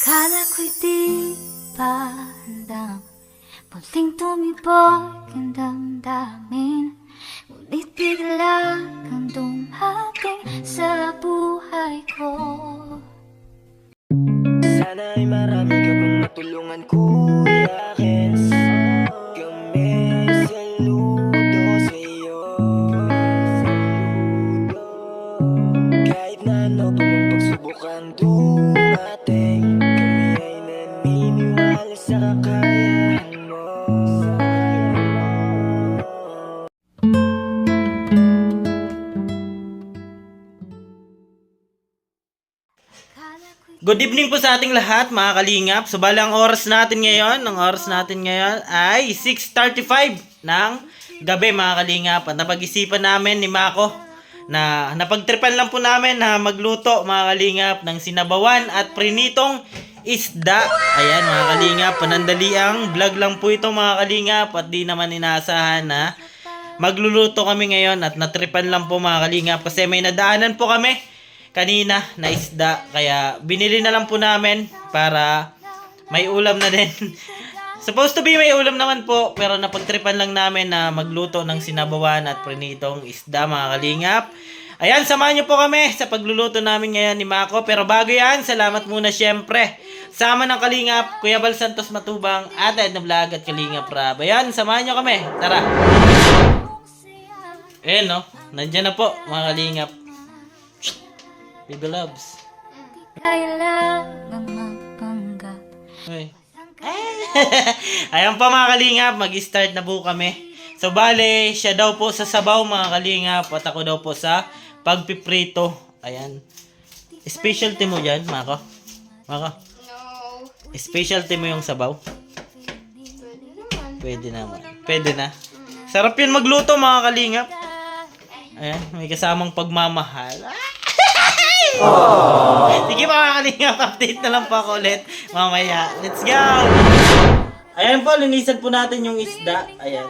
Akala ko'y di pa handang muling tumibok ang damdamin, ngunit bigla kang dumating sa buhay ko. Sana ay marami ka pang matulungan, Kuya Kens. Kami saludo sa'yo. Kahit na ano pa mang pagsubok ang dumating, kami ay naniniwala sa kakayahan mo. Good evening po sa ating lahat, mga kalingap. So, bali ang oras natin ngayon, ay 6:35 ng gabi, mga kalingap. At napag-isipan namin ni Mako na napagtripan lang po namin na magluto, mga kalingap, ng sinabawan at prinitong isda. Ayan, mga kalingap, panandaliang vlog lang po ito, mga kalingap, at di naman inaasahan na magluluto kami ngayon at natripan lang po, mga kalingap, kasi may nadaanan po kami kanina na isda, kaya binili na lang po namin para may ulam na din. Supposed to be may ulam naman po, pero napagtripan lang namin na magluto ng sinabawan at prinitong isda, mga kalingap. Ayan, samahan niyo po kami sa pagluluto namin ngayon ni Mako. Pero bago yan, salamat muna syempre sama ng kalingap, Kuya Bal Santos Matubang, at Edna Vlog at Kalingap Rab. Ayan, samahan niyo kami, tara. Ayan, no, nandiyan na po, mga kalingap. Baby loves. Kaya lamang magpanggap. Uy. Ayan pa, mga kalingap, mag-start na po kami. So bale, siya daw po sa sabaw, mga kalingap, at ako daw po sa pagpiprito. Ayan. Specialty mo dyan, Mako? Mako? No. Specialty mo yung sabaw? Pwede naman. Pwede naman. Pwede na. Sarap yun magluto, mga kalingap. Ayan, may kasamang pagmamahal. Sige, mga kalingap, update na lang po ako ulit mamaya. Let's go! Ayan po, linisan po natin yung isda. Ayan.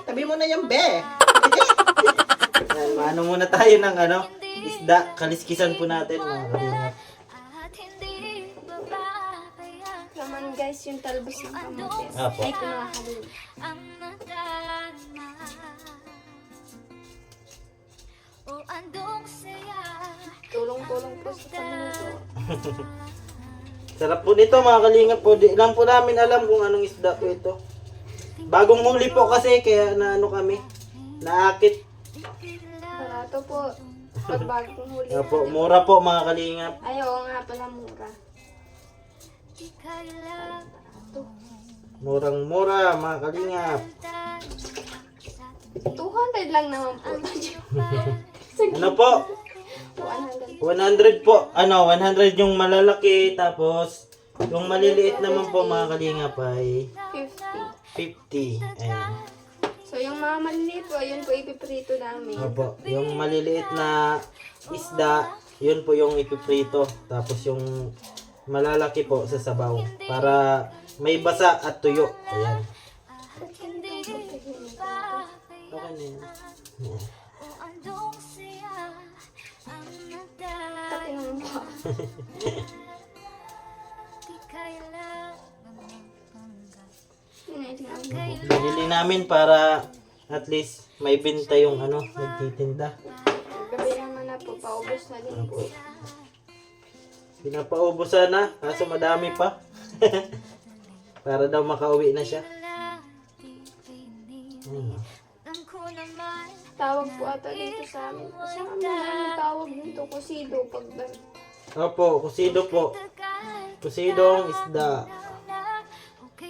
Tabi mo na yung be. Ayan, maano muna tayo ng isda. Kaliskisan po natin, mga kalingap. Naman guys, yung talbos ng kamote. Apo. Ay, kumakahalin. Tulong-tulong po sa pagluto. Sarap po nito, mga kalingap po. Di lang po namin alam kung anong isda po ito. Bagong huli po kasi, kaya kami. Naakit. Barato po. Pag bagong huli. Opo, mura po, mga kalingap. Ay, oo nga pala, mura. Murang-mura, mga kalingap. 200 lang naman po. Ano po? 100. 100 po. 100 yung malalaki. Tapos, yung maliliit naman po, mga kalingap, ay 50. 50. Ayan. So, yung mga maliliit po, yun po ipiprito namin. Opo. Yung maliliit na isda, yun po yung ipiprito. Tapos yung malalaki po sa sabaw. Para may basa at tuyo. Ayan. Okay na yun. Tatingin mo. Binili namin para at least may benta yung nagtitinda. Gabi naman na po, paubos na din po. Pinapaubusan na, kaso madami pa. Para daw makauwi na siya. Tawag po ata dito sa amin. Sa amin ang tawag dito, kusido. Pag Opo, kusido po. Kusidong isda.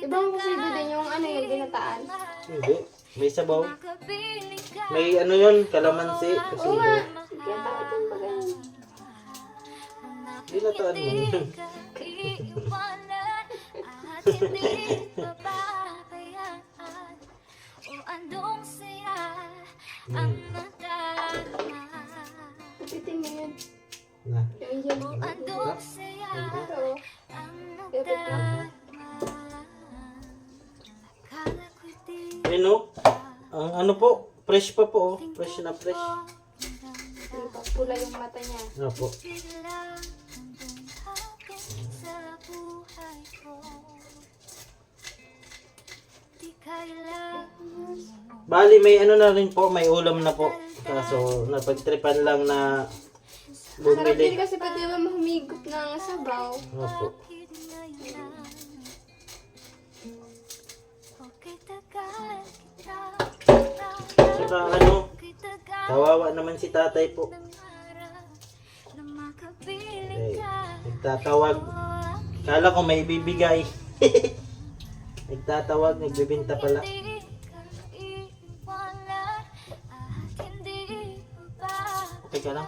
ibang kusido din yung yung ginataan. Hindi, may sabaw. May yun, kalamansi, Oo kusido. nga. Kaya tawag yung pag Dinataan mo yun. Pipitin mo yun. Na. Yung yan. Ito. Pipit lang. Ano? Ang po, fresh pa po. Fresh na fresh. Pula yung mata niya. Opo. Bali, may ano na rin po, may ulam na po. Kaso, napagtripan lang na Sarap din bumili. kasi pwede ba mahumigop ng sabaw. Opo. Saka ano, kawawa naman si tatay po. Eh, nagtatawag. Kala ko may bibigay. Nagtatawag, nagbibinta pala. Okay ka lang?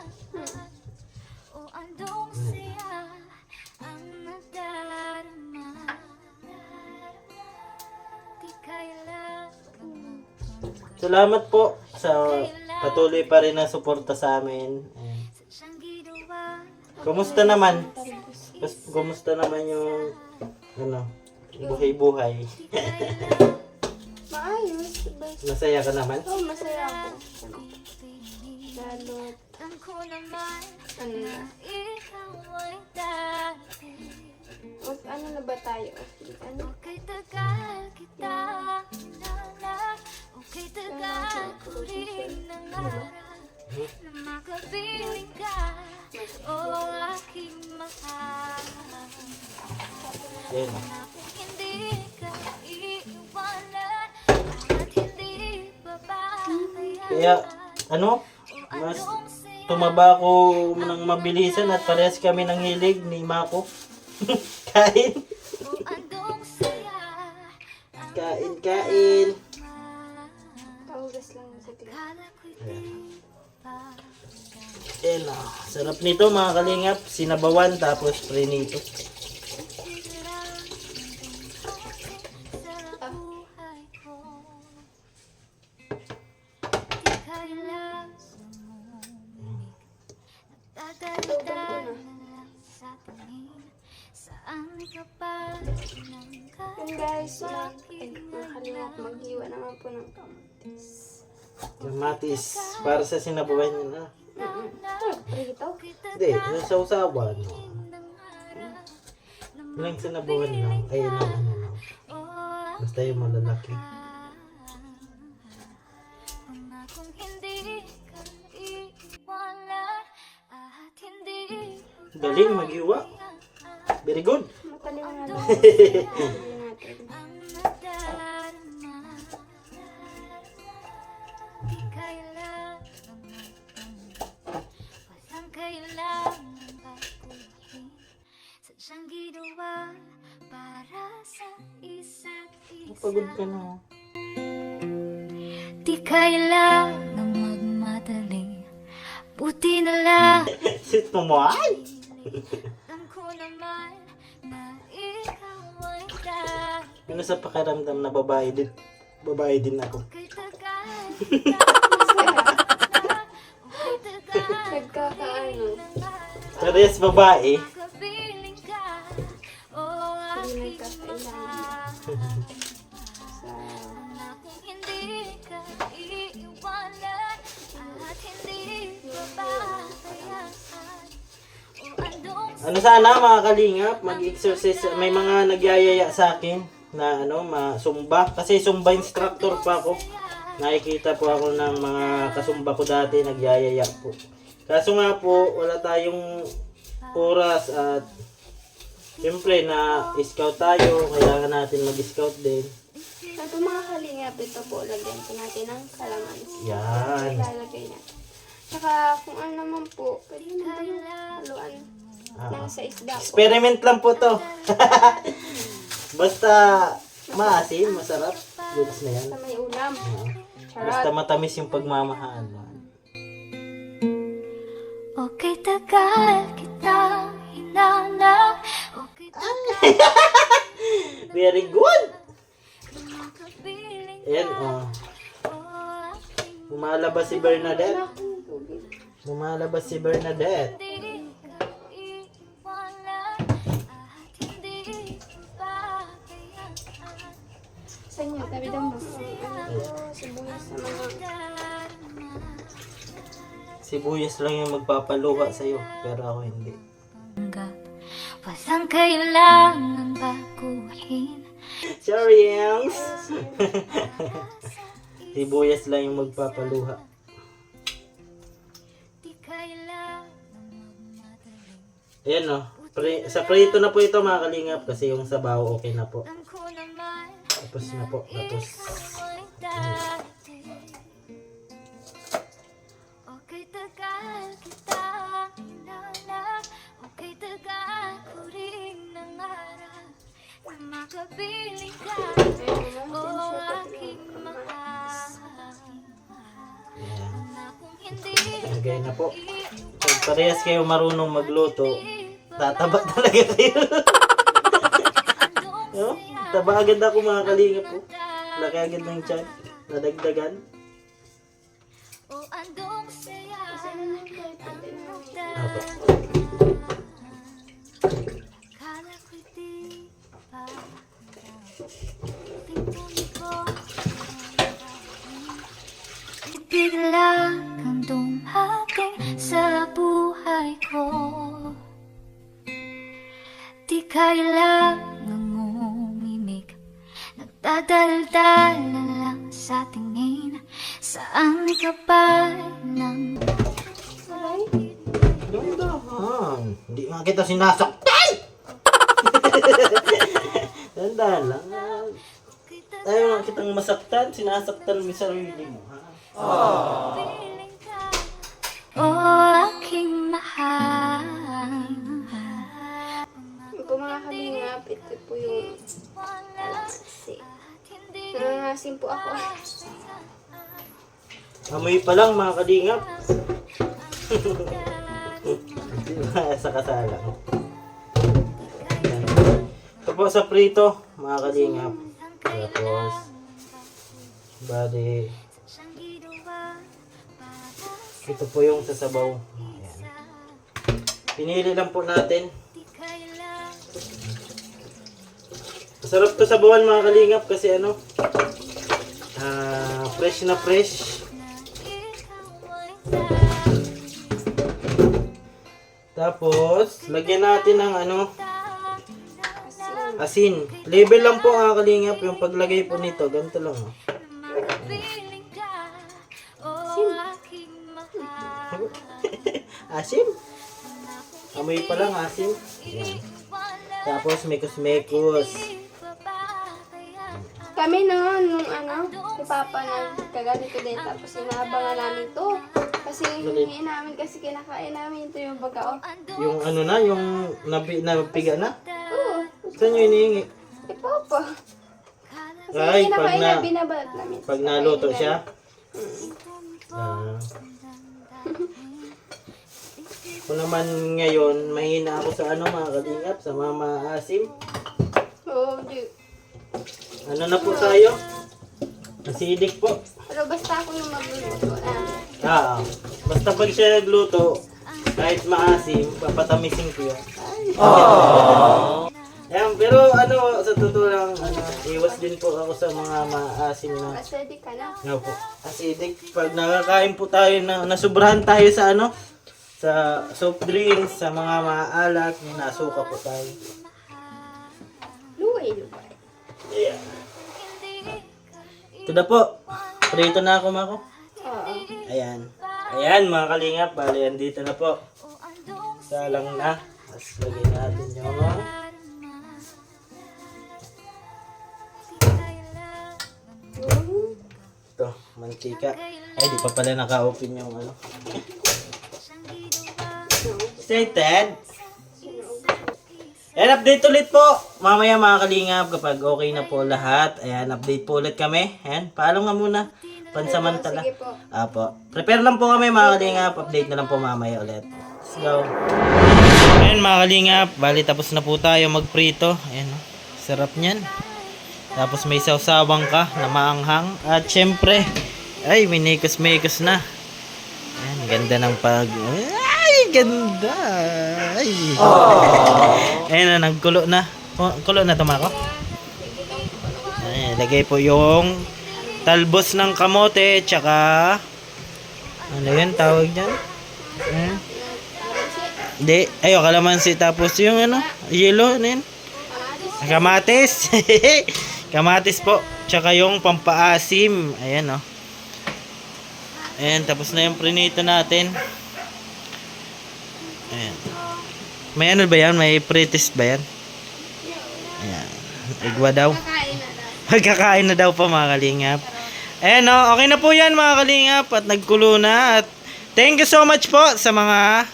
Salamat po sa patuloy pa rin na suporta sa amin. Ayan. Kumusta naman? Kumusta naman yung ano, buhay-buhay? Maayos. Diba? Masaya ka naman? Oh, masaya ako. Lalo, ano na. Ano na ba tayo? Ano? Ayan. Kaya, ano? Mas tumaba ako ng mabilisan at parehas kami ng hilig ni Mako. Kain. Kain. Taugas lang sa tingin. Ayan na. Sarap nito mga kalingap. Sinabawan tapos prinito. Yun guys, nakalimot maghiwa naman po ng kamatis. Kamatis. Para sa sinabawan niya na. Prito? Hindi, yung sausawan. Yung sinabawan lang. Ayun ang ano lang. Basta yung malalaki. Galing, maghiwa. Very good. Matalim na lang. Matalim natin. Pagod ka na. Di kailangang magmadali, buti na lang. Sit mo mo ay! Alam ko naman na ikaw ay dahil Ano sa pakiramdam na babae din? Babae din ako. kay tagal. Nagkakaano. Parehas babae. Kapiling ka, o Hindi aking nagkakailangan. mahal. Sa... Na kung hindi ka iiwanan at hindi pababayaan, o andong Ano sana mga kalingap, mag-exercise. May mga nagyayaya sa akin na ano, masumba. Kasi sumba instructor pa ako. Nakikita po ako ng mga kasumba ko dati, nagyayaya po. Kaso nga po, wala tayong oras at siyempre na scout tayo, kailangan natin mag-scout din. At mga kalingap, ito po, lagyan po natin ng kalamansi. Yan. Ilalagay na. Tsaka kung ano naman po, pwede naman yung haluan ng sa isda po. Experiment lang po to. Basta maasim, masarap. Goods na yan. Sa may ulam. Basta Charot. matamis yung pagmamahal. okay tagal kita hinanap, okay tagal Very good! kapiling Ayan, o aking Lumalabas si Bernadette. Wala akong tubig. Lumalabas si Bernadette. hindi ka iiwanan at hindi pabayaan. Sa inyo, tabi daw mo. Ano po, sibuyas sa mga... Sibuyas lang yung magpapaluha sa'yo, pero ako hindi. Walang kailangan baguhin. Sorry, Yangs. Sibuyas lang yung magpapaluha. Di kailangan magmadali. Ayan o. Sa prito na po ito mga kalingap kasi yung sabaw okay na po. Alam ko naman Tapos na po. Tapos. ikaw ay darating. Okay, tagal kita hinanap. Okay, tagal ko rin nangarap na makapiling ka. O aking mahal. Ayan. Na kung hindi Lagay na po. Pag parehas kayo marunong magluto, tataba talaga kayo. No? Taba agad ako mga kalingap po. Laki agad ng tiyan. Nadagdagan. o andong saya. Apo. Kala ko'y di pa tingnan ko. Bigla kang dumating sa buhay ko. Di kailangang umimik. Nagdadaldal na lang sa tingin. Saan ka ba nang Dandahan. Hindi nga kita sinasaktan! Dandahan lang. Tayo nga kitang masaktan, sinasaktan mo yung sarili mo. Ha? piling ka? O aking mahal. Yung po mga kalingap, ito po yung kalamansi. Nangangasim po ako. Amoy pa lang mga kalingap. Di ba sa kasalang? Yan. Ito po sa prito, mga kalingap. Tapos, bali, ito po yung sasabaw. Ayan. Pinili lang po natin. Masarap to sabawan mga kalingap kasi ano, fresh na fresh. Tapos, lagyan natin ng ano, asin. Label lang po mga kalingap yung paglagay po nito. Ganito lang. Oh. Asim. Amoy pa lang asim. Ayan. Tapos mekos-mekos. Kami na nung si Papa na kaganito din. Tapos inaabangan namin to. Kasi hinihingi namin kasi kinakain namin ito yung bagao. Yung ano na, yung napiga na. Oo. Saan nyo hinihingi? Si Papa. Kasi Ay, pag kinakain na, na, binabalot namin. pag naluto siya. Ako naman ngayon, mahina ako sa ano mga kalingap, sa mama asim. Oo, di. Ano na po tayo? Acidic po. Pero basta ako yung magluluto na. Basta pag siya nagluto, kahit maasim, papatamisin ko yun. Ayan, pero ano, sa totoo lang, iwas din po ako sa mga maasim na. Acidic ka na. Nga po, acidic. Pag nakakain po tayo, nasubrahan tayo sa ano, sa soft drinks, sa mga maalat, nasuka po tayo. Luway-luway. Yeah. Ito na po. Prito na ako, Mako. Oo. Ayan. Ayan, mga kalingap. Bali, andito na po. Salang na. Tapos lagyan natin yung ito, mantika. Ay, di pa pala naka-open yung ano. Excited? Ayan, update ulit po. Mamaya mga kalingap, kapag okay na po lahat. Ayan, update po ulit kami. Ayan, paalam nga muna. Pansamantala. Sige po. Apo. Prepare lang po kami mga kalingap. Update na lang po mamaya ulit. Let's go. Ayan mga kalingap. Bali tapos na po tayo magprito. Ayan o. Sarap niyan. Tapos may sawsawang ka na maanghang. At syempre, ay minikos-mikos na. Ayan, ganda ng pag... Ay, ganda. Ay. Ayan na, nagkulo na. Kulo na tumako. Ayan, lagay po yung talbos ng kamote, tsaka ano yun tawag dyan? Hindi, ayo kalamansi, tapos yung ano, yellow, ano yun? Kamatis. Kamatis po, tsaka yung pampaasim. Ayan o. Ayan, tapos na yung prinito natin. Ayan. May ano ba yan? May pre-test ba yan? Ayan. Igwa daw. Kakain na daw. Magkakain na daw pa mga kalingap. Ayan o, okay na po yan mga kalingap. At nagkulo na. At thank you so much po sa mga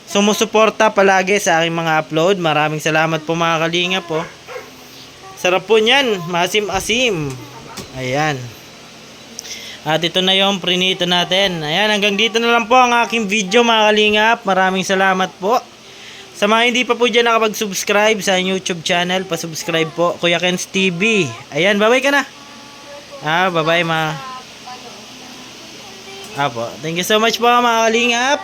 sumusuporta palagi sa aking mga upload. Maraming salamat po mga kalingap po. Sarap po niyan. Masim-asim. Ayan. At ito na yung prinito natin. Ayan, hanggang dito na lang po ang aking video mga kalingap. Maraming salamat po. Sa mga hindi pa po dyan nakapag-subscribe sa YouTube channel, pa-subscribe po, Kuya Ken's TV. Ayan, bye-bye ka na. Bye-bye mga. Po. Thank you so much po mga kalingap.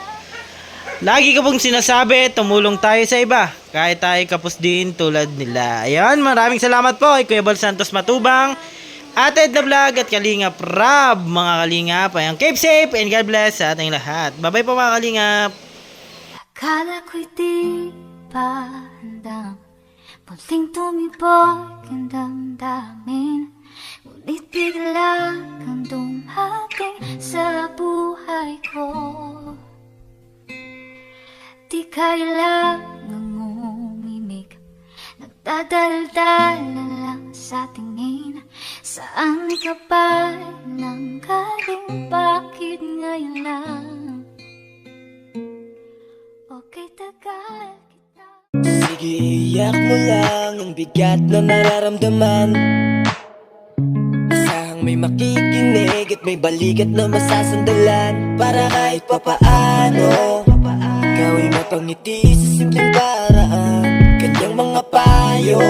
Lagi ko pong sinasabi, tumulong tayo sa iba. Kahit tayo kapos din tulad nila. Ayan, maraming salamat po kay Kuya Bal Santos Matubang, Ate Edna Vlog at Kalingap Rab, mga kalingap. Ayan, keep safe and God bless sa ating lahat. Bye-bye po mga kalingap. Akala ko'y di pa handang muling tumibok ang damdamin, ngunit bigla kang dumating sa buhay ko. Di kailangang umimik, nagdadaldal na lang sa tingin. Saan ka ba nanggaling? Bakit ngayon lang? Okay, tagal kita. Sige, iyak mo lang ang bigat na nararamdaman. Asahang may makikinig at may balikat na masasandalan. Para kahit papaano ikaw ay mapangiti sa simpleng paraan. Kanyang mga payo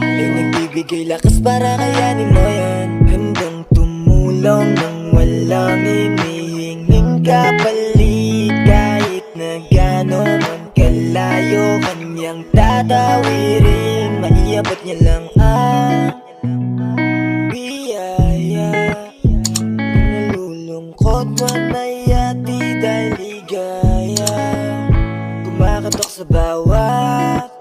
ay nagbibigay lakas para kayanin mo yan. Handang tumulong nang walang hinihinging kapalit. Kahit na gano'n man kalayo, kanyang tatawirin. Maiabot niya lang ang biyaya. Kung nalulungkot man ay ati dahil ligaya, kumakatok sa bawat